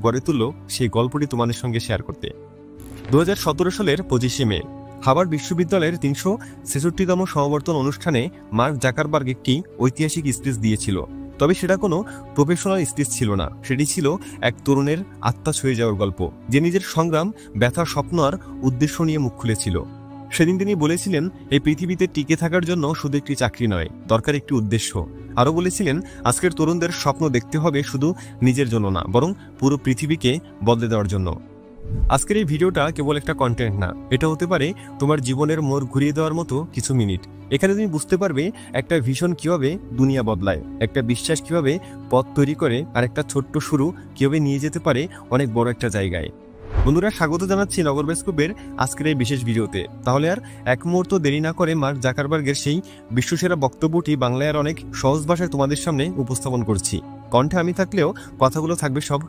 গড়ে তুলল সেই গল্পটি তোমাদের সঙ্গে শেয়ার করতে। 2017 সালের 25শে মে হার্ভার্ড বিশ্ববিদ্যালয়ের 366তম সমাবর্তন অনুষ্ঠানে মার্ক জাকারবার্গ একটি ঐতিহাসিক স্পিচ দিয়েছিল। তবে সেটা কোনো প্রফেশনাল স্পিচ ছিল না, সেটি ছিল এক তরুণের আত্মা ছুঁয়ে যাওয়ার গল্প, যে নিজের সংগ্রাম, ব্যথা, স্বপ্ন আর উদ্দেশ্য নিয়ে মুখ খুলেছিল। সেদিন তিনি বলেছিলেন, এই পৃথিবীতে টিকে থাকার জন্য শুধু একটি চাকরি নয়, দরকার একটি উদ্দেশ্য। আরও বলেছিলেন, আজকের তরুণদের স্বপ্ন দেখতে হবে শুধু নিজের জন্য না, বরং পুরো পৃথিবীকে বদলে দেওয়ার জন্য। আজকের এই ভিডিওটা কেবল একটা কন্টেন্ট না, এটা হতে পারে তোমার জীবনের মোড় ঘুরিয়ে দেওয়ার মতো কিছু মিনিট। এখানে তুমি বুঝতে পারবে একটা ভিশন কিভাবে দুনিয়া বদলায়, একটা বিশ্বাস কিভাবে পথ তৈরি করে, আর একটা ছোট্ট শুরু কিভাবে নিয়ে যেতে পারে অনেক বড় একটা জায়গায়। বন্ধুরা, স্বাগত জানাচ্ছি নগর স্কুপের আজকের এই বিশেষ ভিডিওতে। তাহলে আর এক মুহূর্ত দেরি না করে মার্ক জাকারবার্গের সেই বিশ্বসেরা বক্তব্যটি বাংলায় আর অনেক সহজ ভাষায় তোমাদের সামনে উপস্থাপন করছি। কণ্ঠে আমি থাকলেও কথাগুলো থাকবে সব